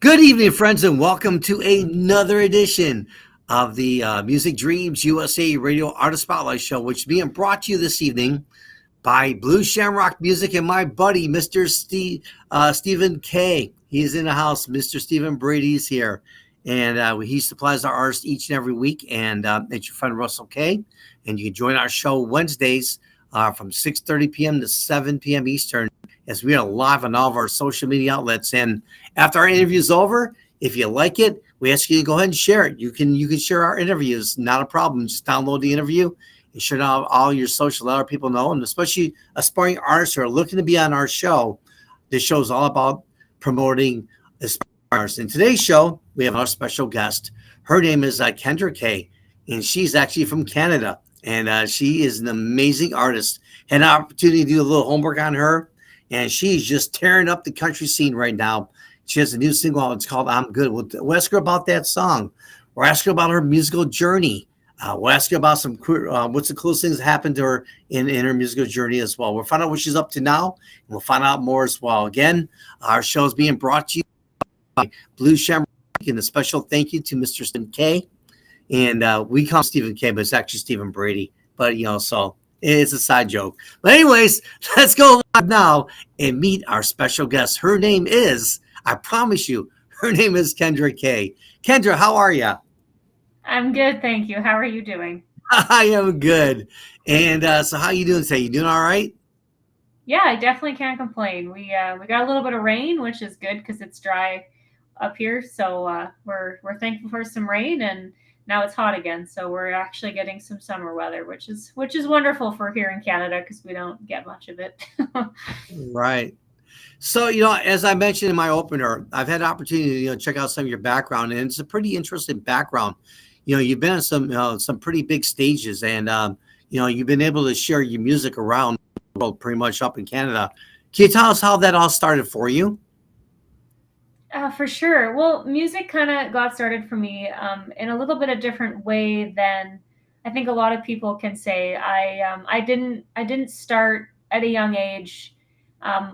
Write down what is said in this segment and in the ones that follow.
Good evening, friends, and welcome to another edition of the Music Dreams USA Radio Artist Spotlight Show, which is being brought to you this evening by Blue Shamrock Music and my buddy, Mr. Stephen K. He's in the house. Mr. Stephen Brady's here, and he supplies our artists each and every week. And it's your friend Russell K. And you can join our show Wednesdays from 6:30 p.m. to 7 p.m. Eastern, as we are live on all of our social media outlets. And after our interview is over, if you like it, we ask you to go ahead and share it. You can share our interviews, not a problem. Just download the interview and share it on all your social, let other people know, and especially aspiring artists who are looking to be on our show. This show is all about promoting aspiring artists. In today's show, we have our special guest. Her name is Kendra K, and she's actually from Canada, and she is an amazing artist. Had an opportunity to do a little homework on her, and she's just tearing up the country scene right now. She has a new single out. It's called I'm Good. We'll ask her about that song. We'll ask her about her musical journey. We'll ask her about what's the coolest things that happened to her in her musical journey as well. We'll find out what she's up to now, and we'll find out more as well. Again, our show is being brought to you by Blue Shamrock, and a special thank you to Mr. Stephen K. And we call him Stephen K, but it's actually Stephen Brady. But, so it's a side joke. But anyways, let's go live now and meet our special guest. Her name is, I promise you, her name is Kendra K. Kendra, how are you? I'm good, thank you. How are you doing? I am good. And so how you doing today? You doing all right? Yeah, I definitely can't complain. We got a little bit of rain, which is good because it's dry up here. So we're thankful for some rain, and now it's hot again. So we're actually getting some summer weather, which is wonderful for here in Canada because we don't get much of it. Right. So, as I mentioned in my opener, I've had an opportunity to, check out some of your background, and it's a pretty interesting background. You've been on some pretty big stages, and, you've been able to share your music around the world, pretty much up in Canada. Can you tell us how that all started for you? For sure. Well, music kind of got started for me in a little bit of different way than I think a lot of people can say. I didn't start at a young age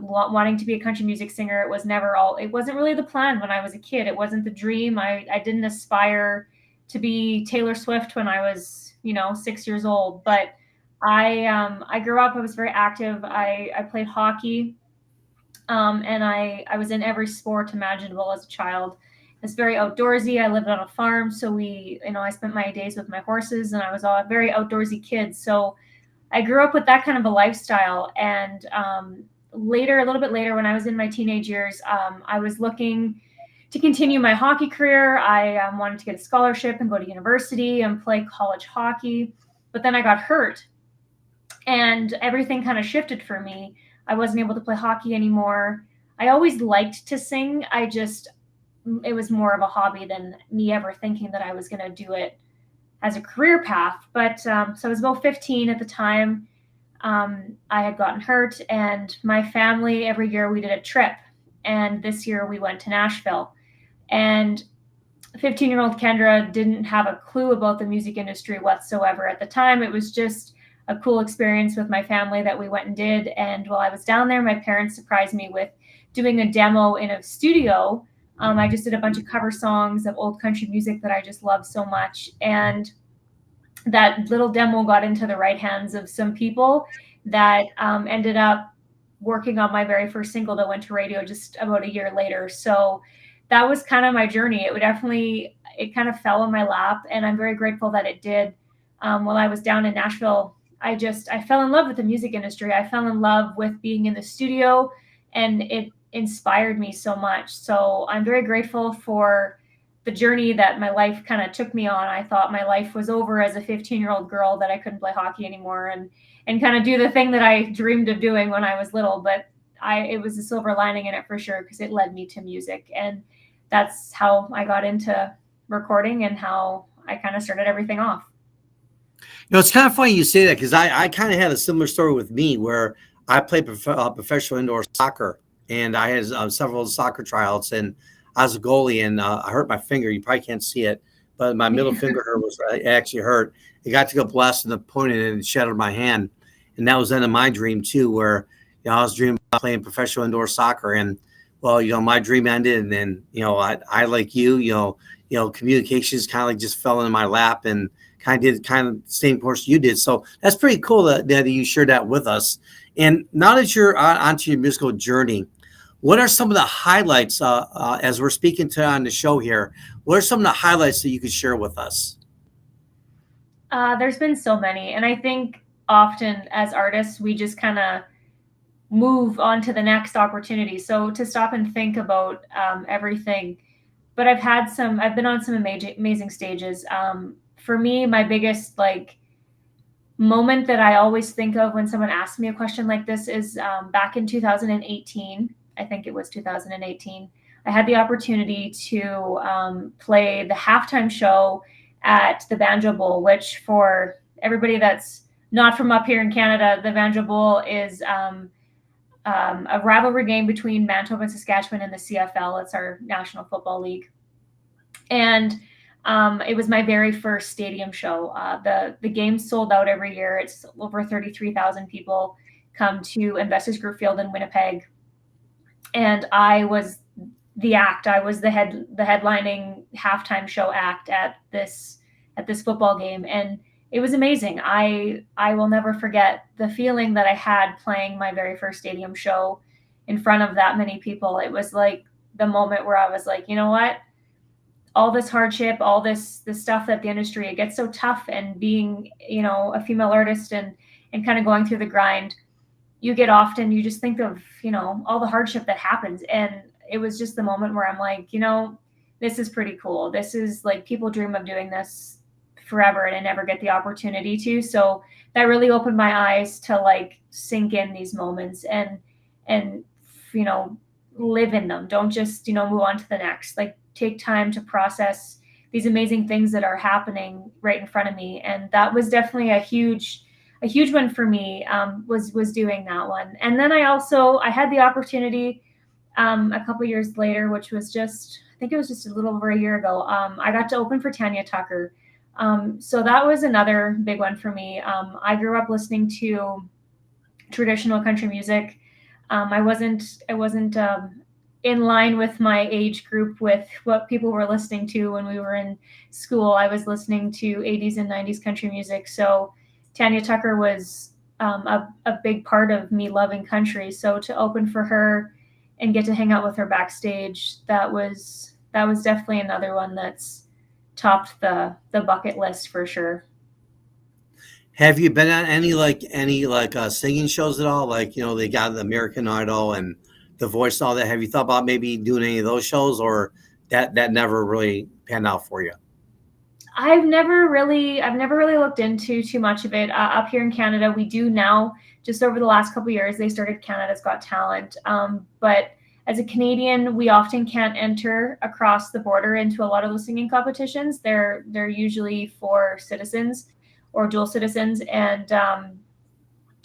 wanting to be a country music singer. It wasn't really the plan when I was a kid. It wasn't the dream. I didn't aspire to be Taylor Swift when I was 6 years old. But I grew up. I was very active. I played hockey. And I was in every sport imaginable as a child. It's very outdoorsy. I lived on a farm, so I spent my days with my horses, and I was a very outdoorsy kid. So I grew up with that kind of a lifestyle. And a little bit later, when I was in my teenage years, I was looking to continue my hockey career. I wanted to get a scholarship and go to university and play college hockey, but then I got hurt, and everything kind of shifted for me. I wasn't able to play hockey anymore. I always liked to sing. It was more of a hobby than me ever thinking that I was going to do it as a career path. But so I was about 15 at the time. I had gotten hurt, and my family, every year we did a trip. And this year we went to Nashville. And 15-year-old Kendra didn't have a clue about the music industry whatsoever at the time. It was just a cool experience with my family that we went and did. And while I was down there, my parents surprised me with doing a demo in a studio. I just did a bunch of cover songs of old country music that I just love so much. And that little demo got into the right hands of some people that ended up working on my very first single that went to radio just about a year later. So that was kind of my journey. It kind of fell in my lap, and I'm very grateful that it did. While I was down in Nashville, I fell in love with the music industry. I fell in love with being in the studio, and it inspired me so much. So I'm very grateful for the journey that my life kind of took me on. I thought my life was over as a 15-year-old girl, that I couldn't play hockey anymore and kind of do the thing that I dreamed of doing when I was little. But it was a silver lining in it for sure, because it led me to music. And that's how I got into recording and how I kind of started everything off. It's kind of funny you say that, because I kind of had a similar story with me, where I played professional indoor soccer, and I had several soccer tryouts, and I was a goalie, and I hurt my finger. You probably can't see it, but my middle finger actually hurt. It got to go blast in the point, and it shattered my hand. And that was the end of my dream too, where I was dreaming about playing professional indoor soccer. And well, my dream ended, and then I like communications kind of like just fell into my lap, and kind of did kind of the same course you did. So that's pretty cool that you shared that with us. And now that you're onto your musical journey, what are some of the highlights as we're speaking to on the show here? What are some of the highlights that you could share with us? There's been so many, and I think often as artists we just kind of move on to the next opportunity. So to stop and think about everything, but I've been on some amazing stages. For me, my biggest like moment that I always think of when someone asks me a question like this is back in 2018. I think it was 2018. I had the opportunity to play the halftime show at the Banjo Bowl, which for everybody that's not from up here in Canada, the Banjo Bowl is a rivalry game between Manitoba and Saskatchewan in the CFL. It's our National Football League. And it was my very first stadium show. The game's sold out every year. It's over 33,000 people come to Investors Group Field in Winnipeg, and I was the act. I was the headlining halftime show act at this football game, and it was amazing. I will never forget the feeling that I had playing my very first stadium show in front of that many people. It was like the moment where I was like, you know what? All this hardship, all this stuff that the industry, it gets so tough, and being, a female artist and kind of going through the grind, you just think of, all the hardship that happens. And it was just the moment where I'm like, this is pretty cool. This is like, people dream of doing this forever and I never get the opportunity to. So that really opened my eyes to like sink in these moments and live in them. Don't just, move on to the next. Like, take time to process these amazing things that are happening right in front of me. And that was definitely a huge one for me, was doing that one. And then I had the opportunity a couple years later, which was I think it was just a little over a year ago. I got to open for Tanya Tucker. So that was another big one for me. I grew up listening to traditional country music. I wasn't in line with my age group with what people were listening to when we were in school. I was listening to 80s and 90s country music. So Tanya Tucker was a big part of me loving country. So to open for her and get to hang out with her backstage, that was definitely another one that's topped the bucket list for sure. Have you been on any singing shows at all? Like, they got the American Idol and The Voice and all that. Have you thought about maybe doing any of those shows, or that never really panned out for you? I've never really looked into too much of it. Up here in Canada, we do now. Just over the last couple of years, they started Canada's Got Talent. But as a Canadian, we often can't enter across the border into a lot of those singing competitions. They're usually for citizens or dual citizens, and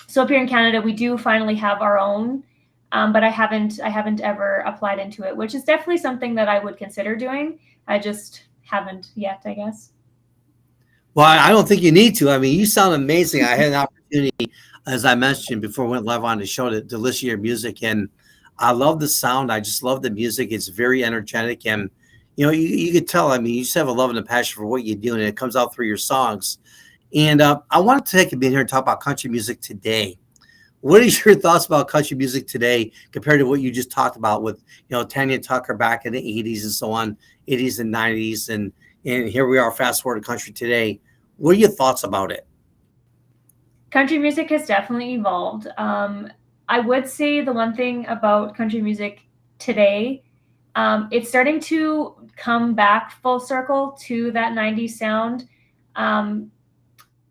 so up here in Canada, we do finally have our own. But I haven't ever applied into it, which is definitely something that I would consider doing. I just haven't yet, I guess. Well, I don't think you need to. I mean, you sound amazing. I had an opportunity, as I mentioned before, we went live on the show to listen to your music, and I love the sound. I just love the music. It's very energetic, and you could tell. I mean, you just have a love and a passion for what you do, and it comes out through your songs. And I wanted to take a minute here and talk about country music today. What is your thoughts about country music today compared to what you just talked about with Tanya Tucker back in the 80s and so on, 80s and 90s, and here we are, fast forward to country today. What are your thoughts about it? Country music has definitely evolved. I would say the one thing about country music today, it's starting to come back full circle to that 90s sound.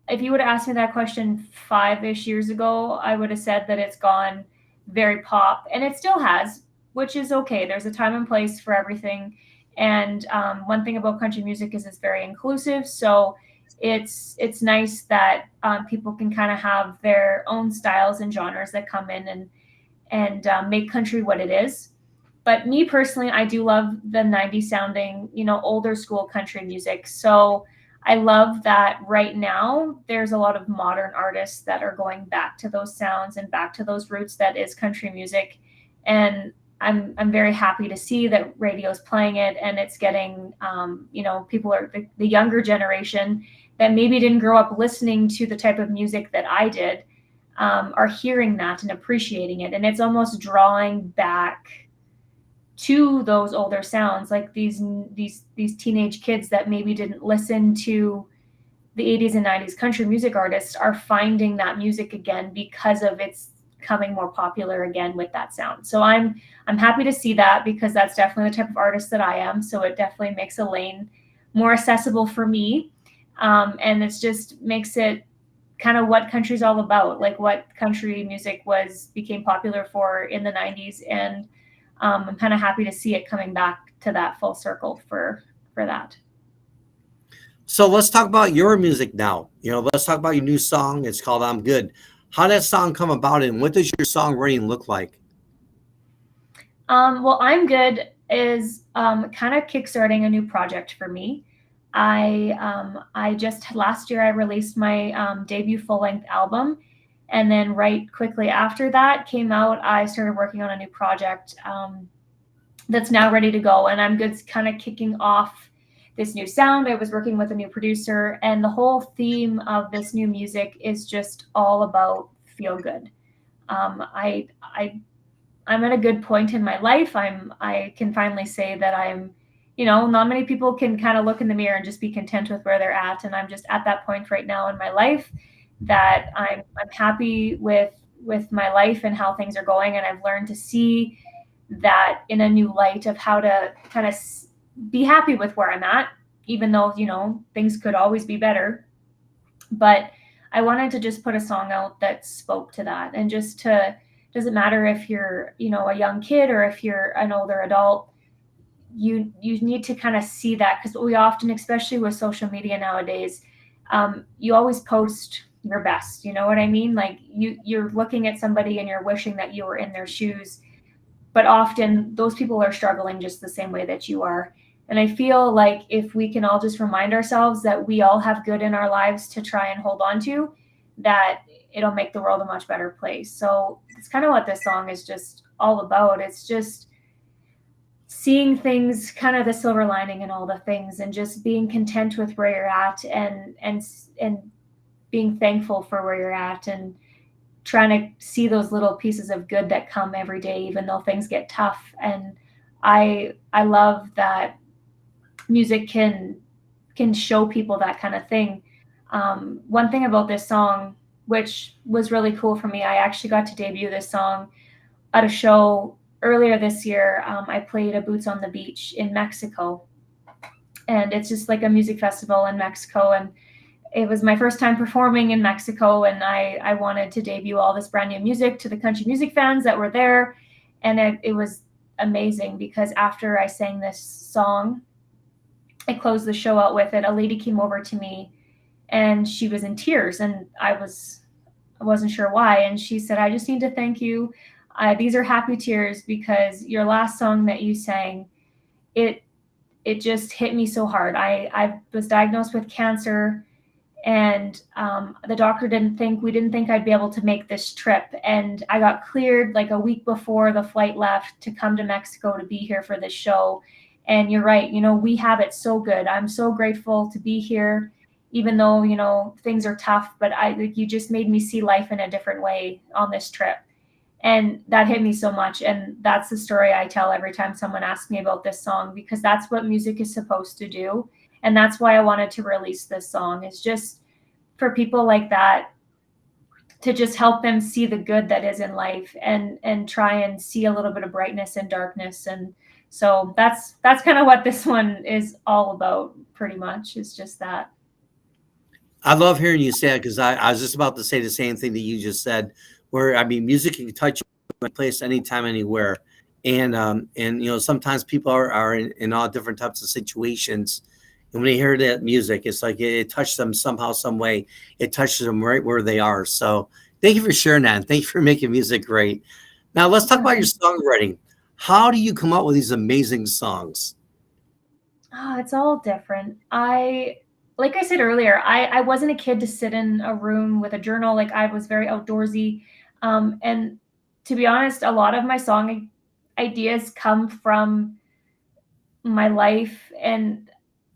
If you would have asked me that question 5-ish years ago, I would have said that it's gone very pop, and it still has, which is okay. There's a time and place for everything. And one thing about country music is it's very inclusive. So it's nice that people can kind of have their own styles and genres that come in and make country what it is. But me personally, I do love the 90s sounding, older school country music. So I love that right now there's a lot of modern artists that are going back to those sounds and back to those roots that is country music. And I'm very happy to see that radio's playing it, and it's getting, people are the younger generation that maybe didn't grow up listening to the type of music that I did, are hearing that and appreciating it, and it's almost drawing back to those older sounds, like these teenage kids that maybe didn't listen to the 80s and 90s country music artists are finding that music again because of its coming more popular again with that sound. So I'm happy to see that, because that's definitely the type of artist that I am. So it definitely makes a lane more accessible for me. And it's just makes it kind of what country's all about, like what country music became popular for in the 90s. And I'm kind of happy to see it coming back to that full circle for that. So let's talk about your music now. Let's talk about your new song. It's called "I'm Good." How did that song come about, and what does your songwriting look like? Well, I'm Good is kind of kickstarting a new project for me. I just last year I released my debut full length album, and then right quickly after that came out, I started working on a new project that's now ready to go. And I'm Good's kind of kicking off this new sound. I was working with a new producer, and the whole theme of this new music is just all about feel good. I'm at a good point in my life. I can finally say that not many people can kind of look in the mirror and just be content with where they're at. And I'm just at that point right now in my life that I'm happy with my life and how things are going. And I've learned to see that in a new light of how to kind of be happy with where I'm at, even though, things could always be better. But I wanted to just put a song out that spoke to that, and just to, doesn't matter if you're, a young kid or if you're an older adult, you need to kind of see that, because we often, especially with social media nowadays, you always post your best. You know what I mean? Like you're looking at somebody and you're wishing that you were in their shoes, but often those people are struggling just the same way that you are. And I feel like if we can all just remind ourselves that we all have good in our lives to try and hold on to, that it'll make the world a much better place. So it's kind of what this song is just all about. It's just seeing things, kind of the silver lining in all the things, and just being content with where you're at, and being thankful for where you're at, and trying to see those little pieces of good that come every day, even though things get tough. And I love that music can show people that kind of thing. One thing about this song, which was really cool for me, I actually got to debut this song at a show earlier this year. I played a Boots on the Beach in Mexico, and it's just like a music festival in Mexico. And it was my first time performing in Mexico, and I wanted to debut all this brand new music to the country music fans that were there. And it was amazing, because after I sang this song, I closed the show out with it. A lady came over to me, and she was in tears, and I wasn't sure why. And she said, "I just need to thank you. These are happy tears, because your last song that you sang, it just hit me so hard. I was diagnosed with cancer, and the doctor we didn't think I'd be able to make this trip. And I got cleared like a week before the flight left to come to Mexico to be here for this show. And you're right, we have it so good. I'm so grateful to be here, even though, things are tough, but you just made me see life in a different way on this trip." And that hit me so much. And that's the story I tell every time someone asks me about this song, because that's what music is supposed to do. And that's why I wanted to release this song, is just for people like that, to just help them see the good that is in life, and try and see a little bit of brightness in darkness. And so that's kind of what this one is all about, pretty much. It's just that. I love hearing you say it, because I was just about to say the same thing that you just said, where I mean, music can touch you any place, anytime, anywhere. And sometimes people are in all different types of situations. And when they hear that music, it's like it touched them somehow, some way. It touches them right where they are. So thank you for sharing that. And thank you for making music great. Now let's talk about your songwriting. How do you come up with these amazing songs? Oh, it's all different. Like I said earlier, I wasn't a kid to sit in a room with a journal. Like, I was very outdoorsy. And to be honest, a lot of my ideas come from my life, and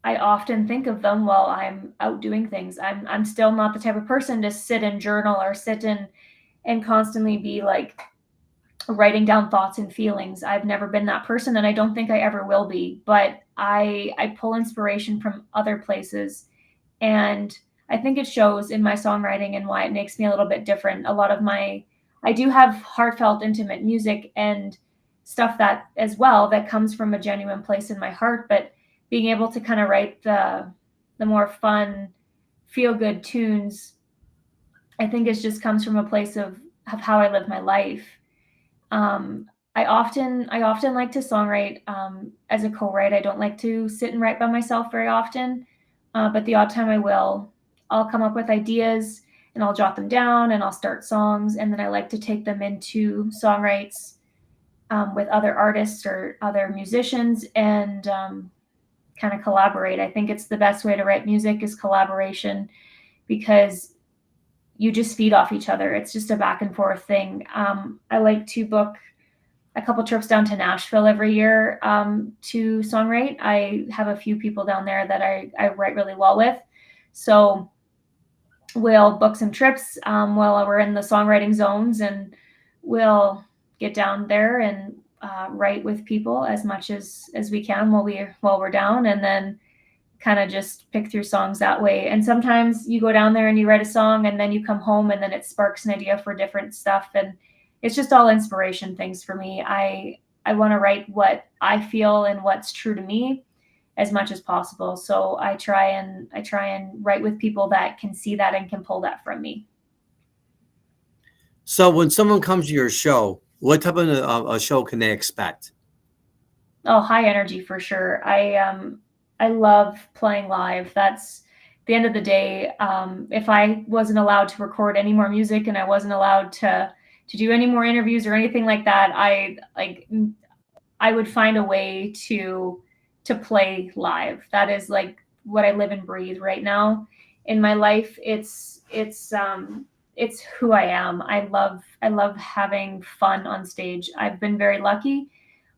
I often think of them while I'm out doing things. I'm still not the type of person to sit and journal or sit and constantly be like writing down thoughts and feelings. I've never been that person, and I don't think I ever will be. But I pull inspiration from other places, and I think it shows in my songwriting and why it makes me a little bit different. A lot of my I do have heartfelt, intimate music and stuff that as well that comes from a genuine place in my heart, but being able to kind of write the more fun, feel good tunes, I think it just comes from a place of how I live my life. um, I often like to songwrite as a co-write. I don't like to sit and write by myself very often, but the odd time I will. I'll come up with ideas and I'll jot them down and I'll start songs, and then I like to take them into songwrites with other artists or other musicians and kind of collaborate. I think it's the best way to write music is collaboration, because you just feed off each other. It's just a back and forth thing. I like to book a couple trips down to Nashville every year to songwrite. I have a few people down there that I write really well with. So we'll book some trips while we're in the songwriting zones, and we'll get down there and write with people as much as we can while we're down, and then kind of just pick through songs that way. And sometimes you go down there and you write a song and then you come home and then it sparks an idea for different stuff, and it's just all inspiration things for me. I want to write what I feel and what's true to me as much as possible. So I try and write with people that can see that and can pull that from me. So when someone comes to your show, what type of a show can they expect? Oh, high energy for sure. I love playing live. That's the end of the day. If I wasn't allowed to record any more music and I wasn't allowed to do any more interviews or anything like that, I would find a way to play live. That is like what I live and breathe right now in my life. It's who I am. I love having fun on stage. I've been very lucky.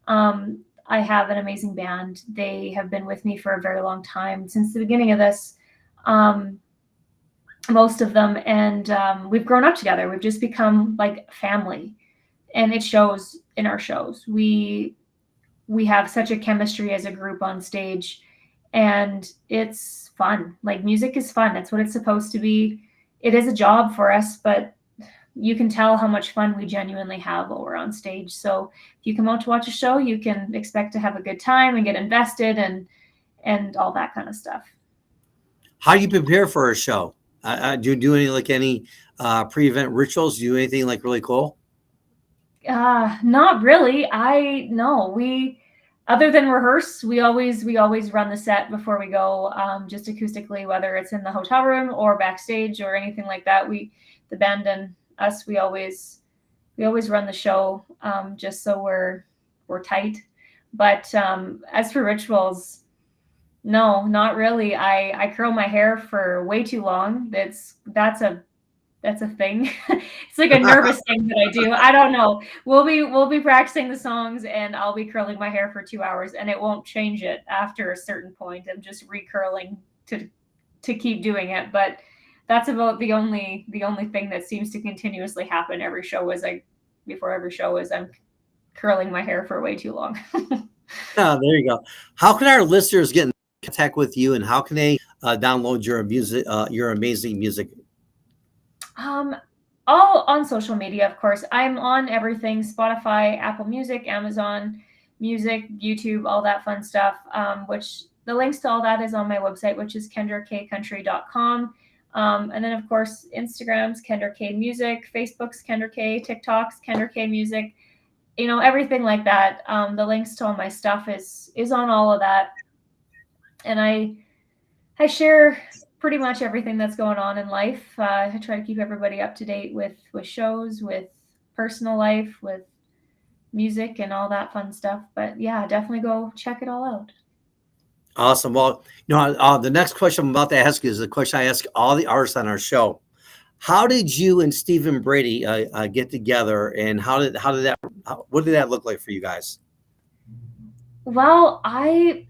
I have an amazing band. They have been with me for a very long time, since the beginning of this. Um, Most of them, and we've grown up together. We've just become like family, and it shows in our shows. We have such a chemistry as a group on stage, and it's fun. Like, music is fun. That's what it's supposed to be. It is a job for us, but you can tell how much fun we genuinely have while we're on stage. So if you come out to watch a show, you can expect to have a good time and get invested and all that kind of stuff. How do you prepare for a show? Do you do any pre-event rituals? Do you do anything like really cool? Not really. I no, we other than rehearse, we always run the set before we go, just acoustically, whether it's in the hotel room or backstage or anything like that. The band and us, we always run the show, just so we're tight. But as for rituals, no, not really. I curl my hair for way too long. That's a thing. It's like a nervous thing that I do. I don't know. We'll be practicing the songs and I'll be curling my hair for 2 hours and it won't change it after a certain point. I'm just recurling to keep doing it. But that's about the only thing that seems to continuously happen every show is before every show is I'm curling my hair for way too long. Oh, there you go. How can our listeners get in contact with you, and how can they download your music, your amazing music? Um, all on social media, of course. I'm on everything: Spotify, Apple Music, Amazon Music, YouTube, all that fun stuff. Which the links to all that is on my website, which is kendrakcountry.com. And then, of course, Instagram's Kendra K Music, Facebook's Kendra K, TikTok's Kendra K Music. Everything like that. The links to all my stuff is on all of that, and I share pretty much everything that's going on in life. I try to keep everybody up to date with shows, with personal life, with music, and all that fun stuff. But yeah, definitely go check it all out. Awesome. Well, the next question I'm about to ask you is the question I ask all the artists on our show. How did you and Stephen Brady get together, and how did that what did that look like for you guys? Well, I've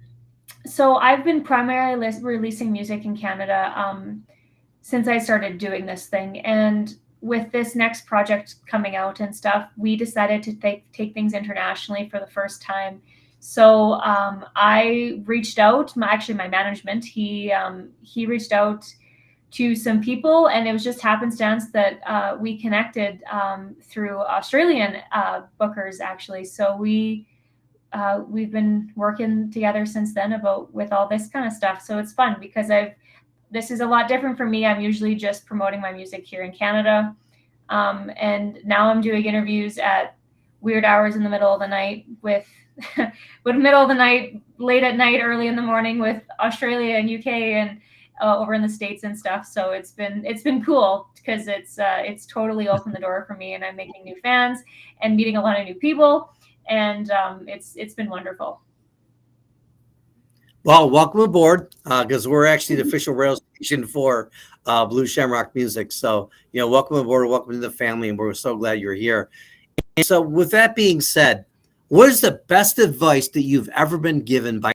been primarily releasing music in Canada since I started doing this thing, and with this next project coming out and stuff, we decided to take things internationally for the first time. So I reached out. Actually, my management he reached out to some people, and it was just happenstance that we connected through Australian bookers actually. So we've been working together since then about with all this kind of stuff. So it's fun because I've this is a lot different for me. I'm usually just promoting my music here in Canada, and now I'm doing interviews at weird hours in the middle of the night with with middle of the night, late at night, early in the morning with Australia and UK and over in the States and stuff. So it's been cool because it's totally opened the door for me, and I'm making new fans and meeting a lot of new people, and it's been wonderful. Well, welcome aboard, because we're actually the official rail station for Blue Shamrock Music. So, welcome aboard, welcome to the family, and we're so glad you're here. And so, with that being said, what is the best advice that you've ever been given by?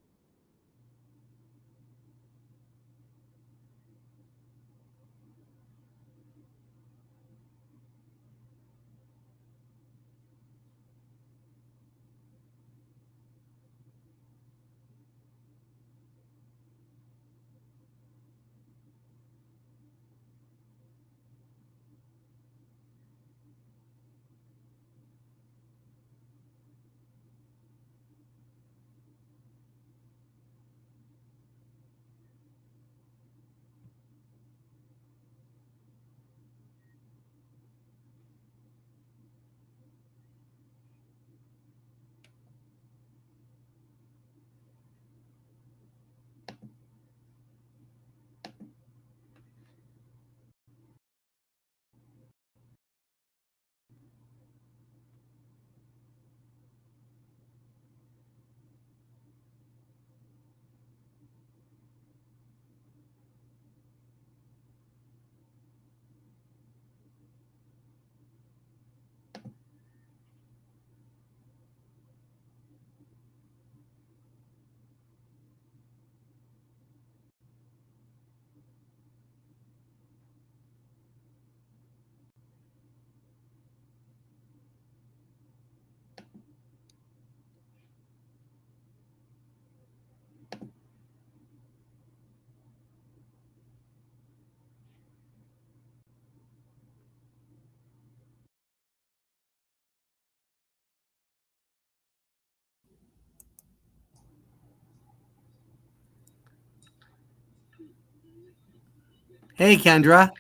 Hey, Kendra.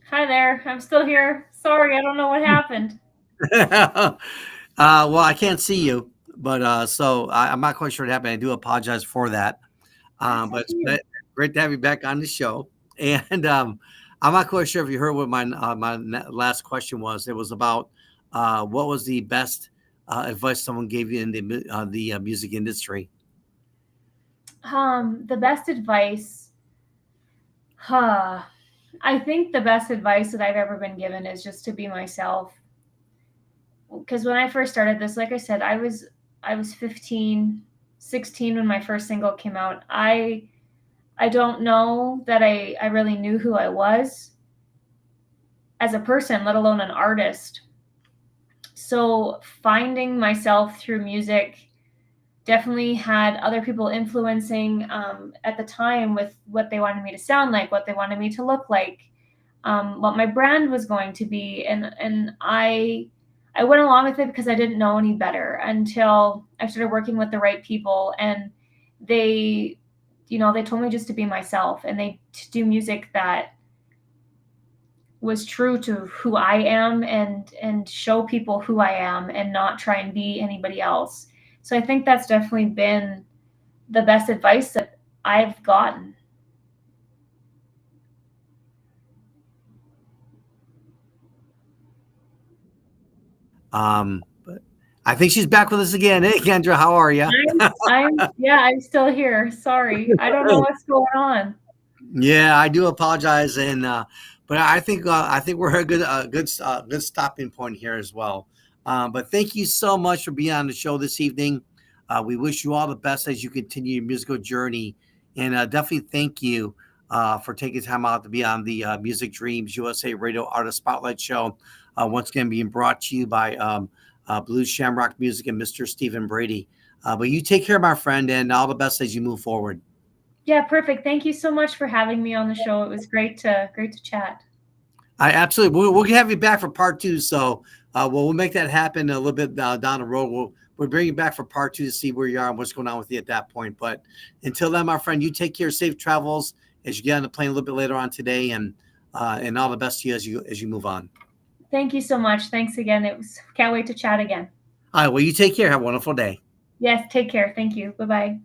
Hi there, I'm still here. Sorry, I don't know what happened. Well, I can't see you, but I'm not quite sure what happened. I do apologize for that. It's But it's okay. great to have you back on the show. And I'm not quite sure if you heard what my last question was. It was about what was the best advice someone gave you in the music industry. The best advice, huh? I think the best advice that I've ever been given is just to be myself. Because when I first started this, like I said, I was 15, 16 when my first single came out. I don't know that I really knew who I was as a person, let alone an artist. So finding myself through music definitely had other people influencing at the time with what they wanted me to sound like, what they wanted me to look like, what my brand was going to be, and I went along with it because I didn't know any better until I started working with the right people, and they, they told me just to be myself, and they to do music that was true to who I am, and show people who I am and not try and be anybody else. So I think that's definitely been the best advice that I've gotten. But I think she's back with us again. Hey, Kendra, how are you? Yeah, I'm still here. Sorry. I don't know what's going on. Yeah, I do apologize. And But I think we're a good stopping point here as well. But thank you so much for being on the show this evening. We wish you all the best as you continue your musical journey, and definitely thank you for taking time out to be on the Music Dreams USA Radio Artist Spotlight Show. Once again, being brought to you by Blues Shamrock Music and Mr. Stephen Brady. But you take care, my friend, and all the best as you move forward. Yeah, perfect. Thank you so much for having me on the show. It was great to chat. I absolutely. We'll have you back for part two. So we'll make that happen a little bit down the road. We'll bring you back for part two to see where you are and what's going on with you at that point. But until then, my friend, you take care. Safe travels as you get on the plane a little bit later on today, and all the best to you as you move on. Thank you so much. Thanks again. Can't wait to chat again. All right. Well, you take care. Have a wonderful day. Yes, take care. Thank you. Bye bye.